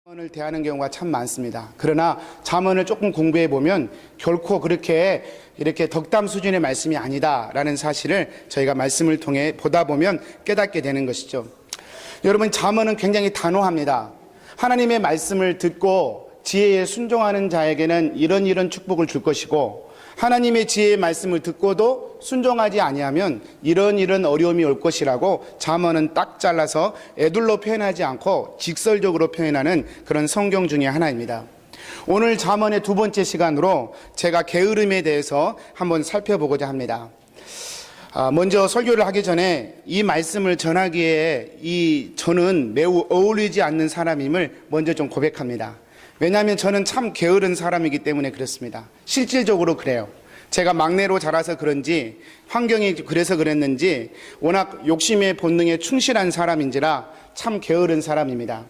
잠언을 대하는 경우가 참 많습니다. 그러나 잠언을 조금 공부해 보면 결코 그렇게 이렇게 덕담 수준의 말씀이 아니다라는 사실을 저희가 말씀을 통해 보다 보면 깨닫게 되는 것이죠. 여러분, 잠언은 굉장히 단호합니다. 하나님의 말씀을 듣고 지혜에 순종하는 자에게는 이런 축복을 줄 것이고, 하나님의 지혜의 말씀을 듣고도 순종하지 아니하면 이런 어려움이 올 것이라고 잠언은 딱 잘라서 애둘러 표현하지 않고 직설적으로 표현하는 그런 성경 중에 하나입니다. 오늘 잠언의 두 번째 시간으로 제가 게으름에 대해서 한번 살펴보고자 합니다. 먼저 설교를 하기 전에 이 말씀을 전하기에 저는 매우 어울리지 않는 사람임을 먼저 좀 고백합니다. 왜냐하면 저는 참 게으른 사람이기 때문에 그렇습니다. 실질적으로 그래요. 제가 막내로 자라서 그런지, 환경이 그래서 그랬는지 워낙 욕심의 본능에 충실한 사람인지라 참 게으른 사람입니다.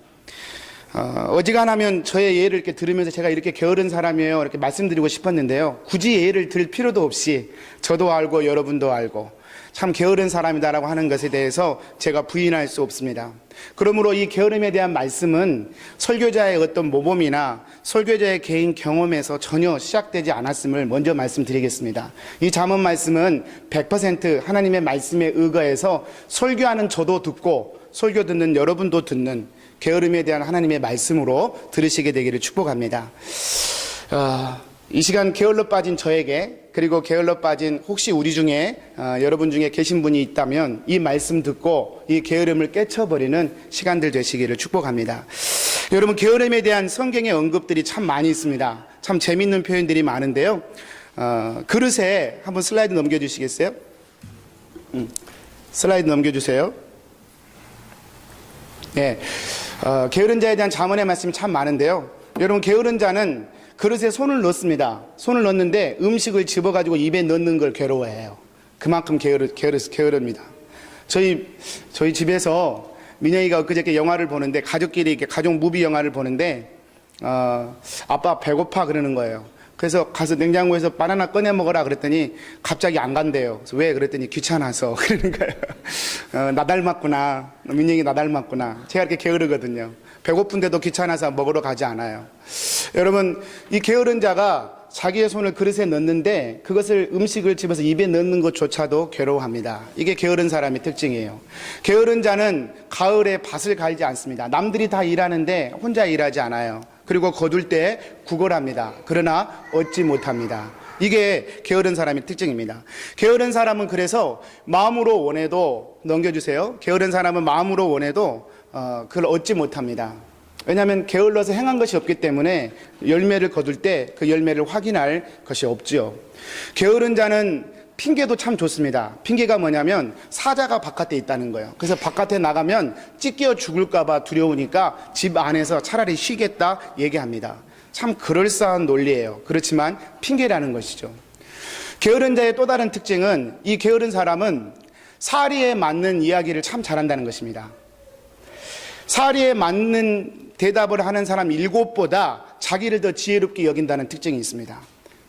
어지간하면 저의 예를 이렇게 들으면서 제가 이렇게 게으른 사람이에요 이렇게 말씀드리고 싶었는데요, 굳이 예를 들 필요도 없이 저도 알고 여러분도 알고 참 게으른 사람이다라고 하는 것에 대해서 제가 부인할 수 없습니다. 그러므로 이 게으름에 대한 말씀은 설교자의 어떤 모범이나 설교자의 개인 경험에서 전혀 시작되지 않았음을 먼저 말씀드리겠습니다. 이 잠언 말씀은 100% 하나님의 말씀에 의거해서 설교하는 저도 듣고 설교 듣는 여러분도 듣는 게으름에 대한 하나님의 말씀으로 들으시게 되기를 축복합니다. 이 시간 게을러 빠진 저에게, 그리고 게을러 빠진 혹시 우리 중에 여러분 중에 계신 분이 있다면 이 말씀 듣고 이 게으름을 깨쳐버리는 시간들 되시기를 축복합니다. 여러분, 게으름에 대한 성경의 언급들이 참 많이 있습니다. 참 재밌는 표현들이 많은데요, 그릇에 한번 슬라이드 넘겨주시겠어요? 슬라이드 넘겨주세요. 네, 게으른 자에 대한 잠언의 말씀이 참 많은데요, 여러분, 게으른 자는 그릇에 손을 넣습니다. 손을 넣는데 음식을 집어가지고 입에 넣는 걸 괴로워해요. 그만큼 게으릅니다. 저희 집에서 민영이가 엊그저께 영화를 보는데, 가족끼리 이렇게 가족 무비 영화를 보는데, 아빠 배고파 그러는 거예요. 그래서 가서 냉장고에서 바나나 꺼내 먹어라 그랬더니 갑자기 안 간대요. 그래서 왜 그랬더니 귀찮아서 그러는 거예요. 나 닮았구나. 민영이 나 닮았구나. 제가 이렇게 게으르거든요. 배고픈데도 귀찮아서 먹으러 가지 않아요. 여러분, 이 게으른 자가 자기의 손을 그릇에 넣는데 그것을 음식을 집어서 입에 넣는 것조차도 괴로워합니다. 이게 게으른 사람의 특징이에요. 게으른 자는 가을에 밭을 갈지 않습니다. 남들이 다 일하는데 혼자 일하지 않아요. 그리고 거둘 때 구걸합니다. 그러나 얻지 못합니다. 이게 게으른 사람의 특징입니다. 게으른 사람은 그래서 마음으로 원해도, 넘겨주세요. 게으른 사람은 마음으로 원해도 그걸 얻지 못합니다. 왜냐하면 게을러서 행한 것이 없기 때문에 열매를 거둘 때 그 열매를 확인할 것이 없지요. 게으른 자는 핑계도 참 좋습니다. 핑계가 뭐냐면 사자가 바깥에 있다는 거예요. 그래서 바깥에 나가면 찢겨 죽을까 봐 두려우니까 집 안에서 차라리 쉬겠다 얘기합니다. 참 그럴싸한 논리예요. 그렇지만 핑계라는 것이죠. 게으른 자의 또 다른 특징은, 이 게으른 사람은 사리에 맞는 이야기를 참 잘한다는 것입니다. 사리에 맞는 대답을 하는 사람 7보다 자기를 더 지혜롭게 여긴다는 특징이 있습니다.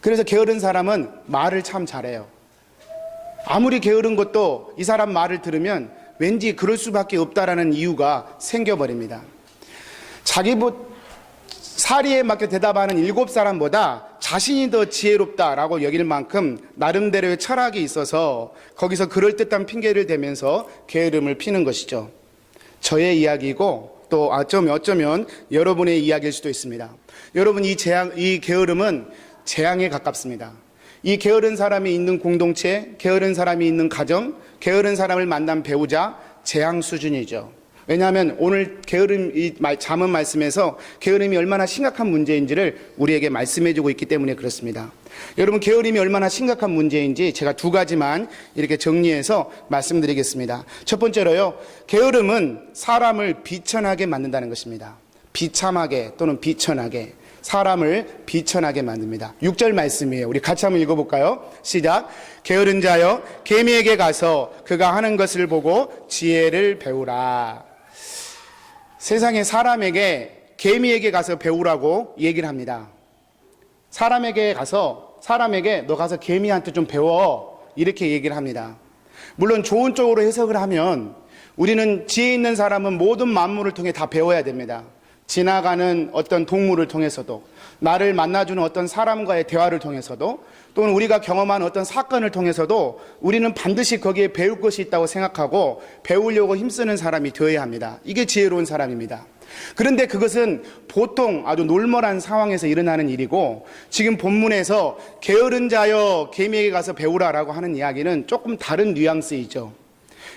그래서 게으른 사람은 말을 참 잘해요. 아무리 게으른 것도 이 사람 말을 들으면 왠지 그럴 수밖에 없다라는 이유가 생겨버립니다. 사리에 맞게 대답하는 7사람보다 자신이 더 지혜롭다라고 여길 만큼 나름대로의 철학이 있어서 거기서 그럴듯한 핑계를 대면서 게으름을 피는 것이죠. 저의 이야기이고 또 어쩌면 여러분의 이야기일 수도 있습니다. 여러분, 이 게으름은 재앙에 가깝습니다. 이 게으른 사람이 있는 공동체, 게으른 사람이 있는 가정, 게으른 사람을 만난 배우자, 재앙 수준이죠. 왜냐하면 오늘 잠언 말씀에서 게으름이 얼마나 심각한 문제인지를 우리에게 말씀해주고 있기 때문에 그렇습니다. 여러분, 게으름이 얼마나 심각한 문제인지 제가 2가지만 이렇게 정리해서 말씀드리겠습니다. 첫 번째로요, 게으름은 사람을 비천하게 만든다는 것입니다. 비참하게 또는 비천하게, 사람을 비천하게 만듭니다. 6절 말씀이에요. 우리 같이 한번 읽어볼까요? 시작. 게으른 자여, 개미에게 가서 그가 하는 것을 보고 지혜를 배우라. 세상에 사람에게 개미에게 가서 배우라고 얘기를 합니다. 사람에게 너 가서 개미한테 좀 배워, 이렇게 얘기를 합니다. 물론 좋은 쪽으로 해석을 하면 우리는 지혜 있는 사람은 모든 만물을 통해 다 배워야 됩니다. 지나가는 어떤 동물을 통해서도, 나를 만나주는 어떤 사람과의 대화를 통해서도, 또는 우리가 경험한 어떤 사건을 통해서도 우리는 반드시 거기에 배울 것이 있다고 생각하고 배우려고 힘쓰는 사람이 되어야 합니다. 이게 지혜로운 사람입니다. 그런데 그것은 보통 아주 놀멀한 상황에서 일어나는 일이고, 지금 본문에서 게으른 자여 개미에게 가서 배우라라고 하는 이야기는 조금 다른 뉘앙스이죠.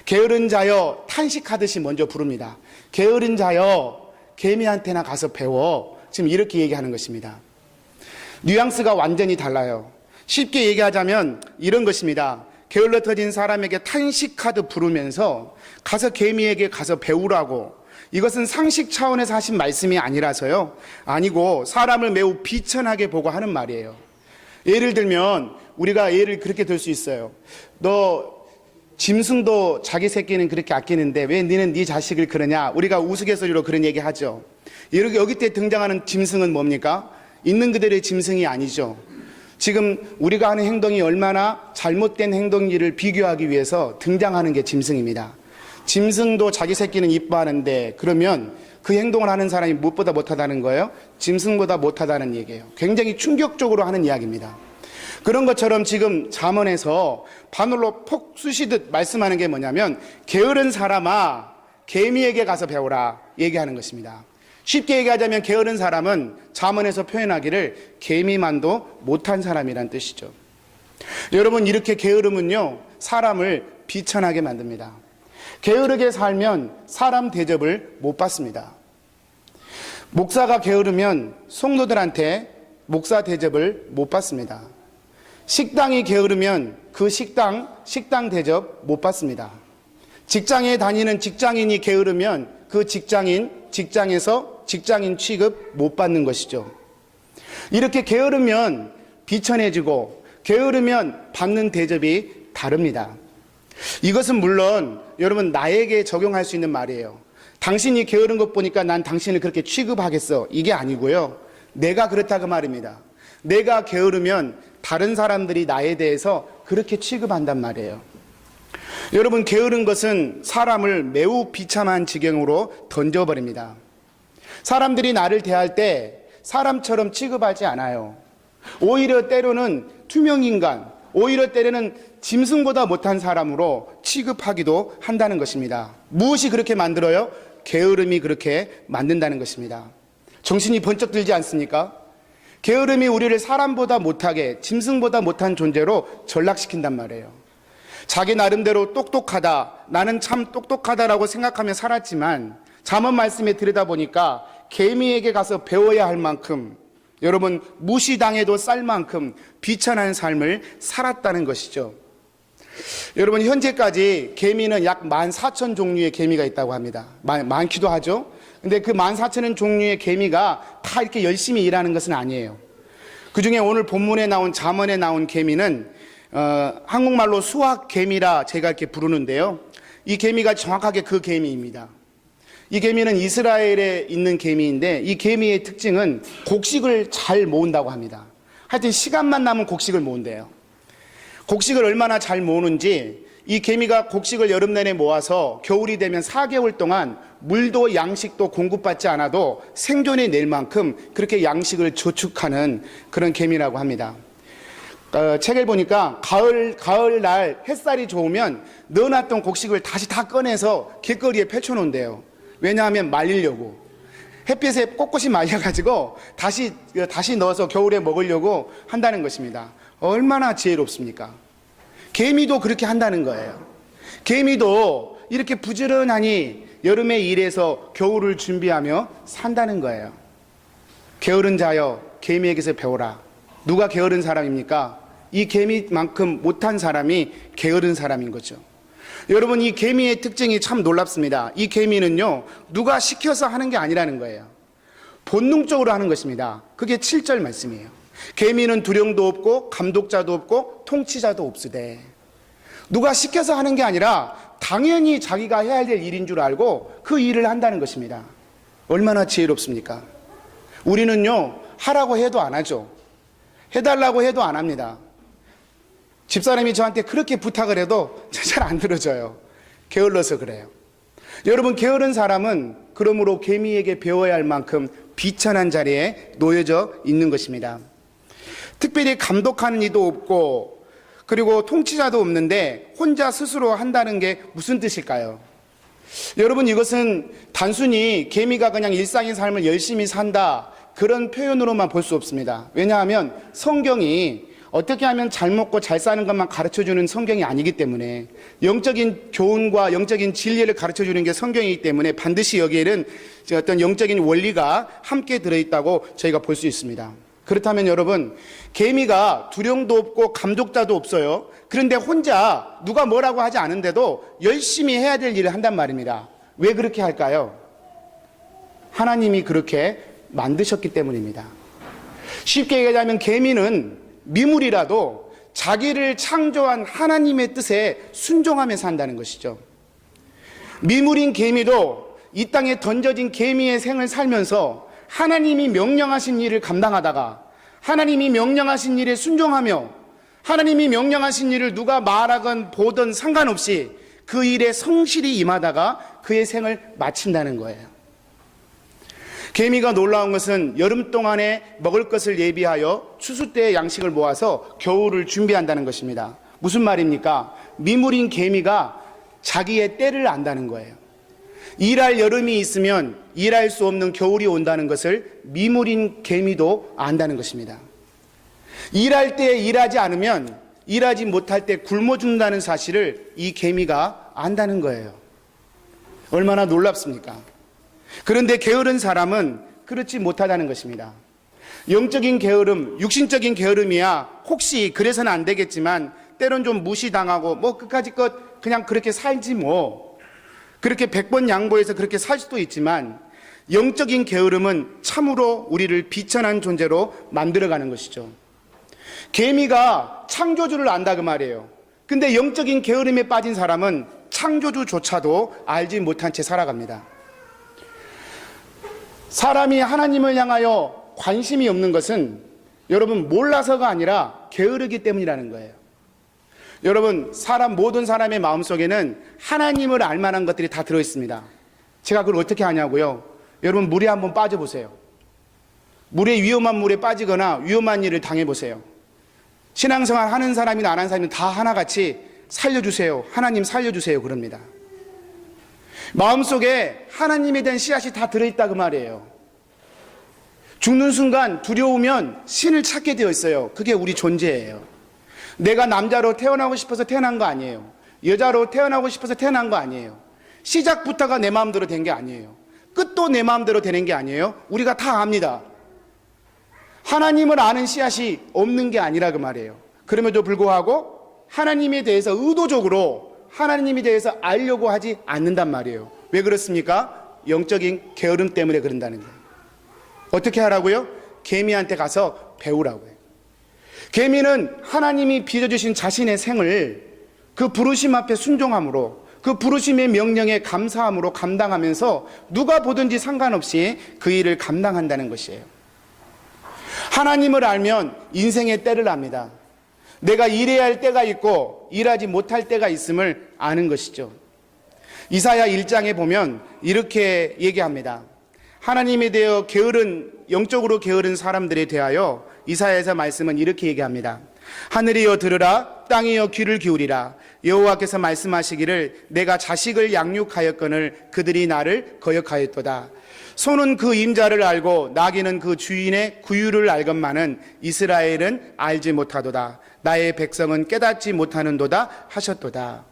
게으른 자여 탄식하듯이 먼저 부릅니다. 게으른 자여 개미한테나 가서 배워. 지금 이렇게 얘기하는 것입니다. 뉘앙스가 완전히 달라요. 쉽게 얘기하자면 이런 것입니다. 게을러 터진 사람에게 탄식하듯 부르면서 가서 개미에게 가서 배우라고. 이것은 상식 차원에서 하신 말씀이 아니라서요. 아니고 사람을 매우 비천하게 보고 하는 말이에요. 예를 들면 우리가 예를 그렇게 들 수 있어요. 너 짐승도 자기 새끼는 그렇게 아끼는데 왜 너는 네 자식을 그러냐? 우리가 우스갯소리로 그런 얘기 하죠. 여기 때 등장하는 짐승은 뭡니까? 있는 그대로의 짐승이 아니죠. 지금 우리가 하는 행동이 얼마나 잘못된 행동인지를 비교하기 위해서 등장하는 게 짐승입니다. 짐승도 자기 새끼는 이뻐하는데 그러면 그 행동을 하는 사람이 무엇보다 못하다는 거예요? 짐승보다 못하다는 얘기예요. 굉장히 충격적으로 하는 이야기입니다. 그런 것처럼 지금 잠언에서 바늘로 폭 쑤시듯 말씀하는 게 뭐냐면 게으른 사람아 개미에게 가서 배우라 얘기하는 것입니다. 쉽게 얘기하자면 게으른 사람은 잠언에서 표현하기를 개미만도 못한 사람이란 뜻이죠. 여러분, 이렇게 게으름은요 사람을 비천하게 만듭니다. 게으르게 살면 사람 대접을 못 받습니다. 목사가 게으르면 성도들한테 목사 대접을 못 받습니다. 식당이 게으르면 그 식당 대접 못 받습니다. 직장에 다니는 직장인이 게으르면 그 직장에서 직장인 취급 못 받는 것이죠. 이렇게 게으르면 비천해지고 게으르면 받는 대접이 다릅니다. 이것은 물론 여러분 나에게 적용할 수 있는 말이에요. 당신이 게으른 것 보니까 난 당신을 그렇게 취급하겠어. 이게 아니고요. 내가 그렇다고 말입니다. 내가 게으르면 다른 사람들이 나에 대해서 그렇게 취급한단 말이에요. 여러분, 게으른 것은 사람을 매우 비참한 지경으로 던져버립니다. 사람들이 나를 대할 때 사람처럼 취급하지 않아요. 오히려 때로는 투명인간, 오히려 때로는 짐승보다 못한 사람으로 취급하기도 한다는 것입니다. 무엇이 그렇게 만들어요? 게으름이 그렇게 만든다는 것입니다. 정신이 번쩍 들지 않습니까? 게으름이 우리를 사람보다 못하게, 짐승보다 못한 존재로 전락시킨단 말이에요. 자기 나름대로 똑똑하다, 나는 참 똑똑하다라고 생각하며 살았지만 잠언 말씀에 들여다보니까 개미에게 가서 배워야 할 만큼, 여러분 무시당해도 쌀 만큼 비천한 삶을 살았다는 것이죠. 여러분, 현재까지 개미는 약 14,000 종류의 개미가 있다고 합니다. 많기도 하죠. 근데 그 14,000 종류의 개미가 다 이렇게 열심히 일하는 것은 아니에요. 그 중에 오늘 본문에 나온 잠언에 나온 개미는 한국말로 수확개미라 제가 이렇게 부르는데요. 이 개미가 정확하게 그 개미입니다. 이 개미는 이스라엘에 있는 개미인데 이 개미의 특징은 곡식을 잘 모은다고 합니다. 하여튼 시간만 나면 곡식을 모은대요. 곡식을 얼마나 잘 모으는지, 이 개미가 곡식을 여름 내내 모아서 겨울이 되면 4개월 동안 물도 양식도 공급받지 않아도 생존해낼 만큼 그렇게 양식을 저축하는 그런 개미라고 합니다. 책을 보니까 가을날 햇살이 좋으면 넣어놨던 곡식을 다시 다 꺼내서 길거리에 펼쳐놓은대요. 왜냐하면 말리려고. 햇빛에 꼿꼿이 말려가지고 다시 넣어서 겨울에 먹으려고 한다는 것입니다. 얼마나 지혜롭습니까? 개미도 그렇게 한다는 거예요. 개미도 이렇게 부지런하니 여름에 일해서 겨울을 준비하며 산다는 거예요. 게으른 자여 개미에게서 배우라. 누가 게으른 사람입니까? 이 개미만큼 못한 사람이 게으른 사람인 거죠. 여러분, 이 개미의 특징이 참 놀랍습니다. 이 개미는요, 누가 시켜서 하는 게 아니라는 거예요. 본능적으로 하는 것입니다. 그게 7절 말씀이에요. 개미는 두령도 없고 감독자도 없고 통치자도 없으되. 누가 시켜서 하는 게 아니라 당연히 자기가 해야 될 일인 줄 알고 그 일을 한다는 것입니다. 얼마나 지혜롭습니까? 우리는요, 하라고 해도 안 하죠. 해달라고 해도 안 합니다. 집사람이 저한테 그렇게 부탁을 해도 잘 안 들어줘요. 게을러서 그래요. 여러분, 게으른 사람은 그러므로 개미에게 배워야 할 만큼 비천한 자리에 놓여져 있는 것입니다. 특별히 감독하는 이도 없고 그리고 통치자도 없는데 혼자 스스로 한다는 게 무슨 뜻일까요? 여러분, 이것은 단순히 개미가 그냥 일상의 삶을 열심히 산다 그런 표현으로만 볼 수 없습니다. 왜냐하면 성경이 어떻게 하면 잘 먹고 잘 사는 것만 가르쳐주는 성경이 아니기 때문에 영적인 교훈과 영적인 진리를 가르쳐주는 게 성경이기 때문에 반드시 여기에는 어떤 영적인 원리가 함께 들어있다고 저희가 볼 수 있습니다. 그렇다면 여러분, 개미가 두령도 없고 감독자도 없어요. 그런데 혼자 누가 뭐라고 하지 않은데도 열심히 해야 될 일을 한단 말입니다. 왜 그렇게 할까요? 하나님이 그렇게 만드셨기 때문입니다. 쉽게 얘기하자면 개미는 미물이라도 자기를 창조한 하나님의 뜻에 순종하며 산다는 것이죠. 미물인 개미도 이 땅에 던져진 개미의 생을 살면서 하나님이 명령하신 일을 감당하다가 하나님이 명령하신 일에 순종하며 하나님이 명령하신 일을 누가 말하건 보든 상관없이 그 일에 성실히 임하다가 그의 생을 마친다는 거예요. 개미가 놀라운 것은 여름 동안에 먹을 것을 예비하여 추수 때의 양식을 모아서 겨울을 준비한다는 것입니다. 무슨 말입니까? 미물인 개미가 자기의 때를 안다는 거예요. 일할 여름이 있으면 일할 수 없는 겨울이 온다는 것을 미물인 개미도 안다는 것입니다. 일할 때 일하지 않으면 일하지 못할 때 굶어 죽는다는 사실을 이 개미가 안다는 거예요. 얼마나 놀랍습니까? 그런데 게으른 사람은 그렇지 못하다는 것입니다. 영적인 게으름, 육신적인 게으름이야 혹시 그래서는 안 되겠지만 때론 좀 무시당하고 뭐 끝까지 것 그냥 그렇게 살지 뭐 그렇게 100번 양보해서 그렇게 살 수도 있지만 영적인 게으름은 참으로 우리를 비천한 존재로 만들어가는 것이죠. 개미가 창조주를 안다 그 말이에요. 근데 영적인 게으름에 빠진 사람은 창조주조차도 알지 못한 채 살아갑니다. 사람이 하나님을 향하여 관심이 없는 것은 여러분 몰라서가 아니라 게으르기 때문이라는 거예요. 여러분, 모든 사람의 마음속에는 하나님을 알 만한 것들이 다 들어있습니다. 제가 그걸 어떻게 하냐고요? 여러분, 물에 한번 빠져보세요. 위험한 물에 빠지거나 위험한 일을 당해보세요. 신앙생활 하는 사람이나 안 하는 사람이 다 하나같이 살려주세요, 하나님 살려주세요 그럽니다. 마음속에 하나님에 대한 씨앗이 다 들어있다 그 말이에요. 죽는 순간 두려우면 신을 찾게 되어 있어요. 그게 우리 존재예요. 내가 남자로 태어나고 싶어서 태어난 거 아니에요. 여자로 태어나고 싶어서 태어난 거 아니에요. 시작부터가 내 마음대로 된 게 아니에요. 끝도 내 마음대로 되는 게 아니에요. 우리가 다 압니다. 하나님을 아는 씨앗이 없는 게 아니라 그 말이에요. 그럼에도 불구하고 하나님에 대해서 의도적으로 하나님에 대해서 알려고 하지 않는단 말이에요. 왜 그렇습니까? 영적인 게으름 때문에 그런다는 거예요. 어떻게 하라고요? 개미한테 가서 배우라고요. 개미는 하나님이 빚어주신 자신의 생을 그 부르심 앞에 순종함으로 그 부르심의 명령에 감사함으로 감당하면서 누가 보든지 상관없이 그 일을 감당한다는 것이에요. 하나님을 알면 인생의 때를 압니다. 내가 일해야 할 때가 있고 일하지 못할 때가 있음을 아는 것이죠. 이사야 1장에 보면 이렇게 얘기합니다. 하나님에 대해 영적으로 게으른 사람들에 대하여 이사야에서 말씀은 이렇게 얘기합니다. 하늘이여 들으라, 땅이여 귀를 기울이라. 여호와께서 말씀하시기를 내가 자식을 양육하였거늘 그들이 나를 거역하였도다. 소는 그 임자를 알고 나귀는 그 주인의 구유를 알건만은 이스라엘은 알지 못하도다. 나의 백성은 깨닫지 못하는도다 하셨도다.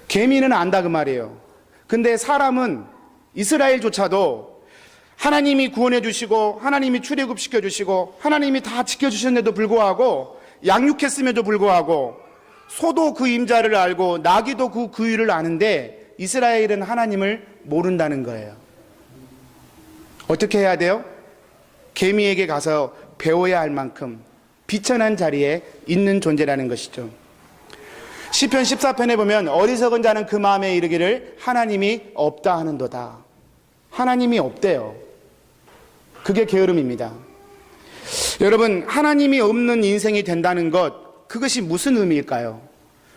개미는 안다 그 말이에요. 근데 사람은 이스라엘조차도 하나님이 구원해 주시고 하나님이 출애굽시켜 주시고 하나님이 다 지켜주셨는데도 불구하고 양육했음에도 불구하고 소도 그 임자를 알고 나귀도 그 구유를 아는데 이스라엘은 하나님을 모른다는 거예요. 어떻게 해야 돼요? 개미에게 가서 배워야 할 만큼 비천한 자리에 있는 존재라는 것이죠. 시편 14편에 보면 어리석은 자는 그 마음에 이르기를 하나님이 없다 하는도다. 하나님이 없대요. 그게 게으름입니다. 여러분, 하나님이 없는 인생이 된다는 것, 그것이 무슨 의미일까요?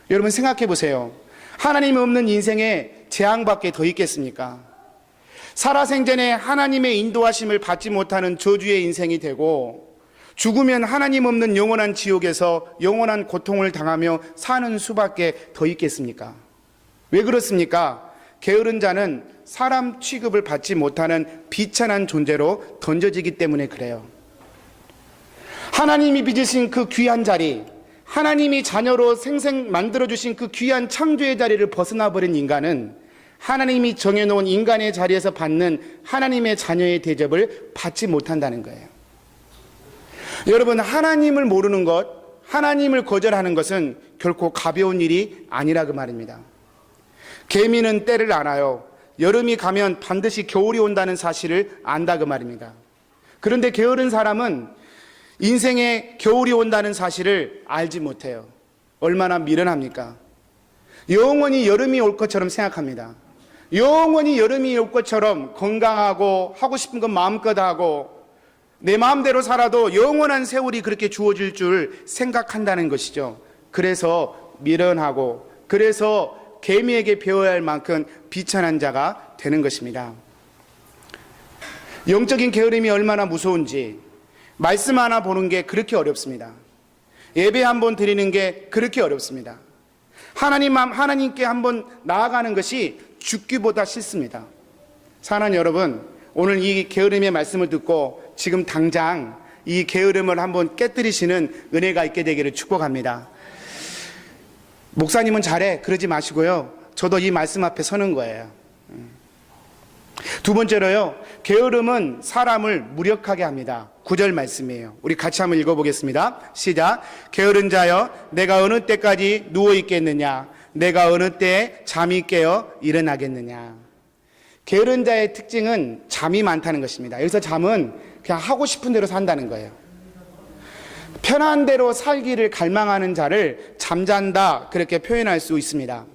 여러분 생각해 보세요. 하나님이 없는 인생에 재앙밖에 더 있겠습니까? 살아생전에 하나님의 인도하심을 받지 못하는 저주의 인생이 되고, 죽으면 하나님 없는 영원한 지옥에서 영원한 고통을 당하며 사는 수밖에 더 있겠습니까? 왜 그렇습니까? 게으른 자는 사람 취급을 받지 못하는 비천한 존재로 던져지기 때문에 그래요. 하나님이 빚으신 그 귀한 자리, 하나님이 자녀로 생생 만들어주신 그 귀한 창조의 자리를 벗어나버린 인간은 하나님이 정해놓은 인간의 자리에서 받는 하나님의 자녀의 대접을 받지 못한다는 거예요. 여러분, 하나님을 모르는 것, 하나님을 거절하는 것은 결코 가벼운 일이 아니라 그 말입니다. 개미는 때를 알아요. 여름이 가면 반드시 겨울이 온다는 사실을 안다 그 말입니다. 그런데 게으른 사람은 인생에 겨울이 온다는 사실을 알지 못해요. 얼마나 미련합니까? 영원히 여름이 올 것처럼 생각합니다. 영원히 여름이 올 것처럼 건강하고 하고 싶은 건 마음껏 하고 내 마음대로 살아도 영원한 세월이 그렇게 주어질 줄 생각한다는 것이죠. 그래서 미련하고, 그래서 개미에게 배워야 할 만큼 비천한 자가 되는 것입니다. 영적인 게으름이 얼마나 무서운지 말씀 하나 보는 게 그렇게 어렵습니다. 예배 한번 드리는 게 그렇게 어렵습니다. 하나님께 한번 나아가는 것이 죽기보다 싫습니다. 사랑하는 여러분, 오늘 이 게으름의 말씀을 듣고 지금 당장 이 게으름을 한번 깨뜨리시는 은혜가 있게 되기를 축복합니다. 목사님은 잘해, 그러지 마시고요. 저도 이 말씀 앞에 서는 거예요. 두 번째로요, 게으름은 사람을 무력하게 합니다. 9절 말씀이에요. 우리 같이 한번 읽어보겠습니다. 시작. 게으른 자여, 내가 어느 때까지 누워있겠느냐? 내가 어느 때에 잠이 깨어 일어나겠느냐? 게으른 자의 특징은 잠이 많다는 것입니다. 여기서 잠은 그냥 하고 싶은 대로 산다는 거예요. 편한 대로 살기를 갈망하는 자를 잠잔다, 그렇게 표현할 수 있습니다.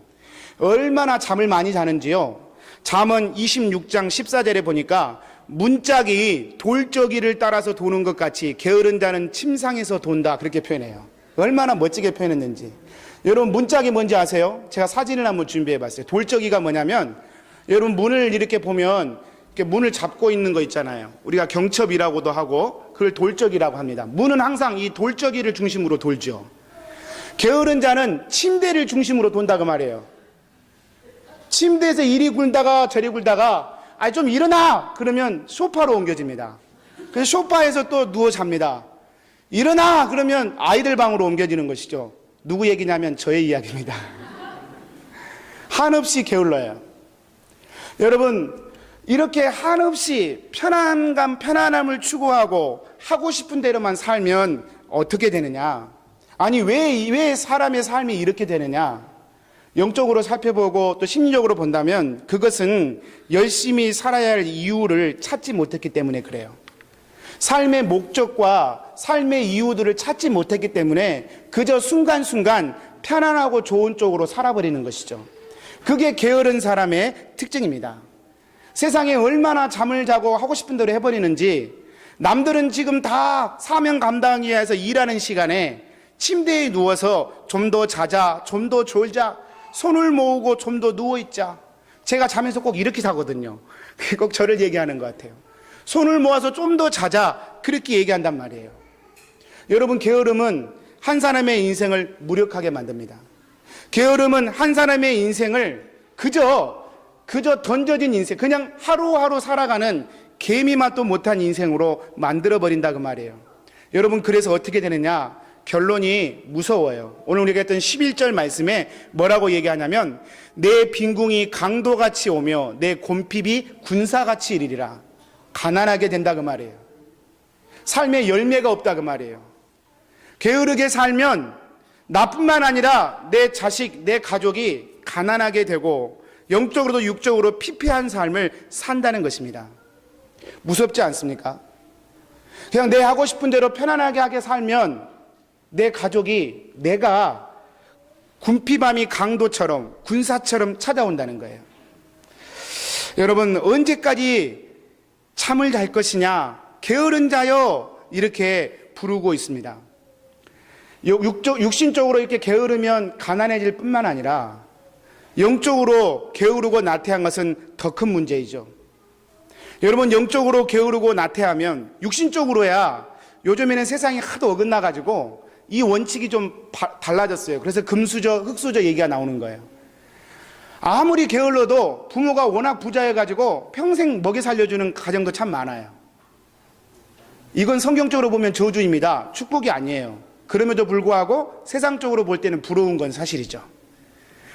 얼마나 잠을 많이 자는지요. 잠언 26장 14절에 보니까 문짝이 돌저기를 따라서 도는 것 같이 게으른 자는 침상에서 돈다, 그렇게 표현해요. 얼마나 멋지게 표현했는지. 여러분, 문짝이 뭔지 아세요? 제가 사진을 한번 준비해 봤어요. 돌저기가 뭐냐면, 여러분 문을 이렇게 보면 이렇게 문을 잡고 있는 거 있잖아요. 우리가 경첩이라고도 하고 그걸 돌적이라고 합니다. 문은 항상 이 돌적이를 중심으로 돌죠. 게으른 자는 침대를 중심으로 돈다 그 말이에요. 침대에서 이리 굴다가 저리 굴다가 좀 일어나! 그러면 소파로 옮겨집니다. 그래서 소파에서 또 누워 잡니다. 일어나! 그러면 아이들 방으로 옮겨지는 것이죠. 누구 얘기냐면 저의 이야기입니다. 한없이 게을러요. 여러분, 이렇게 한없이 편안함을 추구하고 하고 싶은 대로만 살면 어떻게 되느냐? 아니, 왜 사람의 삶이 이렇게 되느냐? 영적으로 살펴보고 또 심리적으로 본다면 그것은 열심히 살아야 할 이유를 찾지 못했기 때문에 그래요. 삶의 목적과 삶의 이유들을 찾지 못했기 때문에 그저 순간순간 편안하고 좋은 쪽으로 살아버리는 것이죠. 그게 게으른 사람의 특징입니다. 세상에 얼마나 잠을 자고 하고 싶은 대로 해버리는지, 남들은 지금 다 사명 감당하기 위해서 일하는 시간에 침대에 누워서 좀 더 자자, 좀 더 졸자, 손을 모으고 좀 더 누워있자. 제가 자면서 꼭 이렇게 자거든요. 꼭 저를 얘기하는 것 같아요. 손을 모아서 좀 더 자자, 그렇게 얘기한단 말이에요. 여러분, 게으름은 한 사람의 인생을 무력하게 만듭니다. 게으름은 한 사람의 인생을 그저 던져진 인생, 그냥 하루하루 살아가는 개미맛도 못한 인생으로 만들어버린다 그 말이에요. 여러분, 그래서 어떻게 되느냐? 결론이 무서워요. 오늘 우리가 했던 11절 말씀에 뭐라고 얘기하냐면, 내 빈궁이 강도같이 오며 내 곰핍이 군사같이 이르리라. 가난하게 된다 그 말이에요. 삶에 열매가 없다 그 말이에요. 게으르게 살면 나뿐만 아니라 내 자식, 내 가족이 가난하게 되고 영적으로도 육적으로 피폐한 삶을 산다는 것입니다. 무섭지 않습니까? 그냥 내 하고 싶은 대로 편안하게 하게 살면 내 가족이, 내가 군피밤이 강도처럼, 군사처럼 찾아온다는 거예요. 여러분, 언제까지 잠을 잘 것이냐? 게으른 자여, 이렇게 부르고 있습니다. 육신적으로 이렇게 게으르면 가난해질 뿐만 아니라 영적으로 게으르고 나태한 것은 더 큰 문제이죠. 여러분, 영적으로 게으르고 나태하면 육신적으로야 요즘에는 세상이 하도 어긋나가지고 이 원칙이 좀 달라졌어요. 그래서 금수저, 흙수저 얘기가 나오는 거예요. 아무리 게을러도 부모가 워낙 부자여가지고 평생 먹여 살려주는 가정도 참 많아요. 이건 성경적으로 보면 저주입니다. 축복이 아니에요. 그럼에도 불구하고 세상적으로 볼 때는 부러운 건 사실이죠.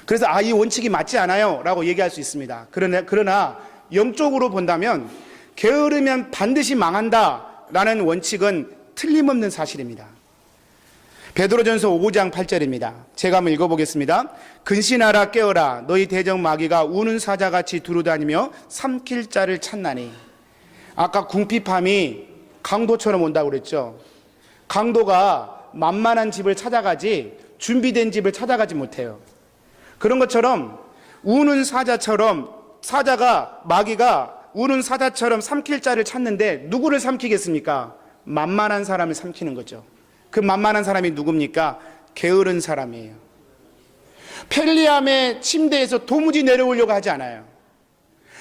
그래서 이 원칙이 맞지 않아요 라고 얘기할 수 있습니다. 그러나 영적으로 본다면 게으르면 반드시 망한다 라는 원칙은 틀림없는 사실입니다. 베드로전서 5장 8절입니다. 제가 한번 읽어보겠습니다. 근신하라 깨어라 너희 대적 마귀가 우는 사자같이 두루다니며 삼킬 자를 찾나니. 아까 궁핍함이 강도처럼 온다고 그랬죠. 강도가 만만한 집을 찾아가지 준비된 집을 찾아가지 못해요. 그런 것처럼 우는 사자처럼 마귀가 우는 사자처럼 삼킬 자를 찾는데 누구를 삼키겠습니까? 만만한 사람을 삼키는 거죠. 그 만만한 사람이 누굽니까? 게으른 사람이에요. 편리함의 침대에서 도무지 내려오려고 하지 않아요.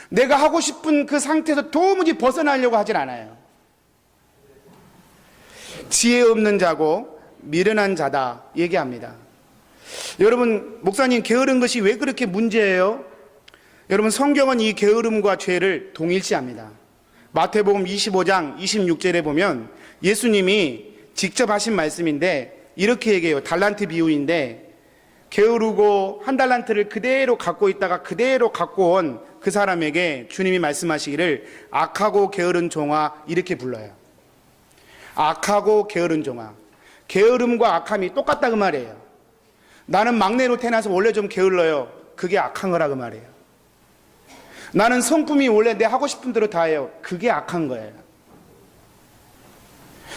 내가 하고 싶은 그 상태에서 도무지 벗어나려고 하진 않아요. 지혜 없는 자고 미련한 자다 얘기합니다. 여러분, 목사님 게으른 것이 왜 그렇게 문제예요? 여러분, 성경은 이 게으름과 죄를 동일시합니다. 마태복음 25장 26절에 보면 예수님이 직접 하신 말씀인데 이렇게 얘기해요. 달란트 비유인데 게으르고 한 달란트를 그대로 갖고 있다가 그대로 갖고 온 그 사람에게 주님이 말씀하시기를 악하고 게으른 종아 이렇게 불러요. 악하고 게으른 종아. 게으름과 악함이 똑같다 그 말이에요. 나는 막내로 태어나서 원래 좀 게을러요. 그게 악한 거라 그 말이에요. 나는 성품이 원래 내 하고 싶은 대로 다 해요. 그게 악한 거예요.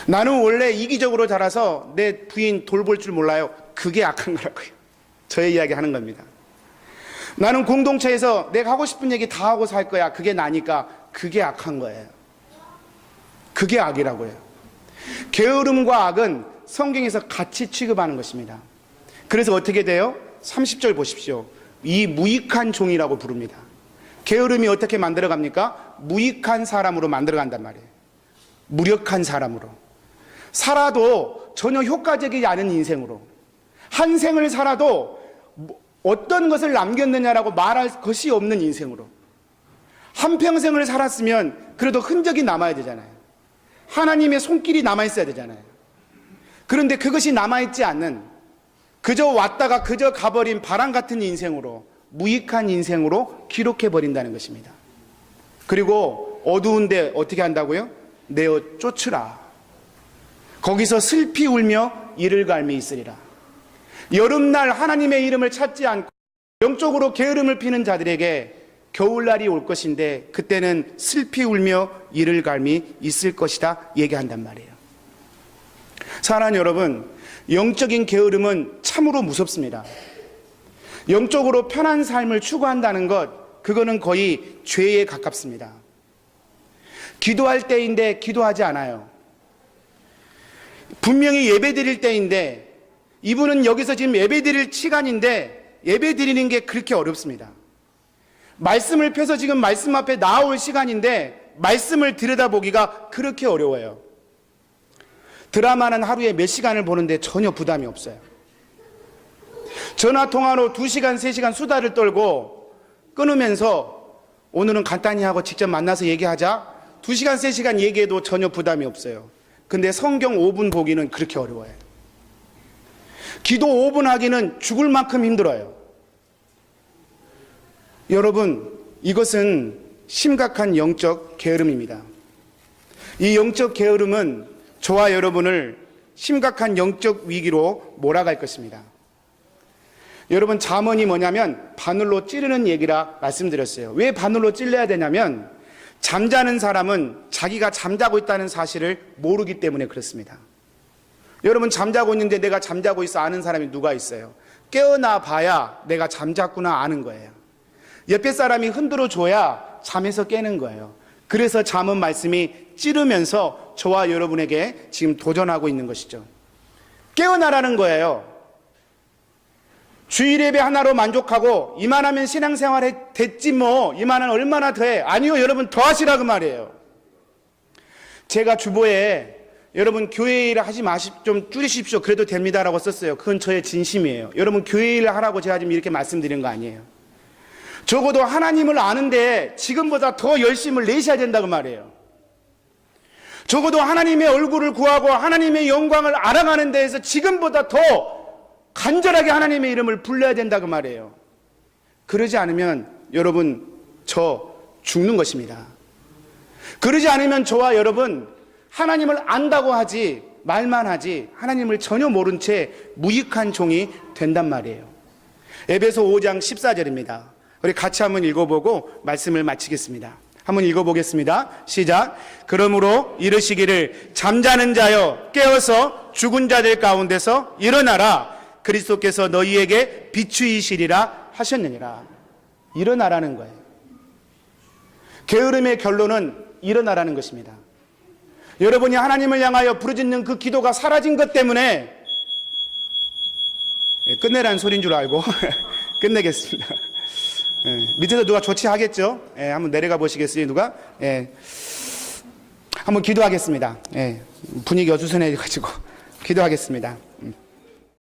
나는 원래 이기적으로 자라서 내 부인 돌볼 줄 몰라요. 그게 악한 거라고요. 저의 이야기 하는 겁니다. 나는 공동체에서 내가 하고 싶은 얘기 다 하고 살 거야. 그게 나니까 그게 악한 거예요. 그게 악이라고요. 게으름과 악은 성경에서 같이 취급하는 것입니다. 그래서 어떻게 돼요? 30절 보십시오. 이 무익한 종이라고 부릅니다. 게으름이 어떻게 만들어갑니까? 무익한 사람으로 만들어간단 말이에요. 무력한 사람으로. 살아도 전혀 효과적이지 않은 인생으로. 한 생을 살아도 어떤 것을 남겼느냐라고 말할 것이 없는 인생으로. 한평생을 살았으면 그래도 흔적이 남아야 되잖아요. 하나님의 손길이 남아있어야 되잖아요. 그런데 그것이 남아있지 않는, 그저 왔다가 그저 가버린 바람 같은 인생으로, 무익한 인생으로 기록해버린다는 것입니다. 그리고 어두운데 어떻게 한다고요? 내어 쫓으라. 거기서 슬피 울며 이를 갈미 있으리라. 여름날 하나님의 이름을 찾지 않고 영적으로 게으름을 피는 자들에게 겨울날이 올 것인데 그때는 슬피 울며 이를 갈미 있을 것이다 얘기한단 말이에요. 사랑하는 여러분, 영적인 게으름은 참으로 무섭습니다. 영적으로 편한 삶을 추구한다는 것, 그거는 거의 죄에 가깝습니다. 기도할 때인데 기도하지 않아요. 분명히 예배 드릴 때인데 이분은 여기서 지금 예배 드릴 시간인데 예배 드리는 게 그렇게 어렵습니다. 말씀을 펴서 지금 말씀 앞에 나올 시간인데 말씀을 들여다보기가 그렇게 어려워요. 드라마는 하루에 몇 시간을 보는데 전혀 부담이 없어요. 전화통화로 2시간, 3시간 수다를 떨고 끊으면서 오늘은 간단히 하고 직접 만나서 얘기하자. 2시간, 3시간 얘기해도 전혀 부담이 없어요. 근데 성경 5분 보기는 그렇게 어려워요. 기도 5분 하기는 죽을 만큼 힘들어요. 여러분, 이것은 심각한 영적 게으름입니다. 이 영적 게으름은 저와 여러분을 심각한 영적 위기로 몰아갈 것입니다. 여러분, 잠언이 뭐냐면 바늘로 찌르는 얘기라 말씀드렸어요. 왜 바늘로 찔러야 되냐면 잠자는 사람은 자기가 잠자고 있다는 사실을 모르기 때문에 그렇습니다. 여러분, 잠자고 있는데 내가 잠자고 있어 아는 사람이 누가 있어요? 깨어나 봐야 내가 잠잤구나 아는 거예요. 옆에 사람이 흔들어 줘야 잠에서 깨는 거예요. 그래서 잠언 말씀이 찌르면서 저와 여러분에게 지금 도전하고 있는 것이죠. 깨어나라는 거예요. 주일 예배 하나로 만족하고 이만하면 신앙생활 됐지 뭐 이만하면 얼마나 더해. 아니요, 여러분 더 하시라 그 말이에요. 제가 주보에 여러분 교회 일 하지 좀 줄이십시오. 그래도 됩니다라고 썼어요. 그건 저의 진심이에요. 여러분 교회 일 하라고 제가 지금 이렇게 말씀드린 거 아니에요. 적어도 하나님을 아는데 지금보다 더 열심을 내셔야 된다고 말이에요. 적어도 하나님의 얼굴을 구하고 하나님의 영광을 알아가는 데에서 지금보다 더 간절하게 하나님의 이름을 불러야 된다고 말이에요. 그러지 않으면 여러분 저 죽는 것입니다. 그러지 않으면 저와 여러분 하나님을 안다고 하지 말만 하지 하나님을 전혀 모른 채 무익한 종이 된단 말이에요. 에베소 5장 14절입니다. 우리 같이 한번 읽어보고 말씀을 마치겠습니다. 한번 읽어보겠습니다. 시작. 그러므로 이르시기를 잠자는 자여 깨어서 죽은 자들 가운데서 일어나라. 그리스도께서 너희에게 비추이시리라 하셨느니라. 일어나라는 거예요. 게으름의 결론은 일어나라는 것입니다. 여러분이 하나님을 향하여 부르짖는 그 기도가 사라진 것 때문에 끝내라는 소리인 줄 알고 끝내겠습니다. 밑에서 누가 조치하겠죠? 한번 내려가 보시겠어요? 누가? 한번 기도하겠습니다. 분위기 어수선해가지고 기도하겠습니다.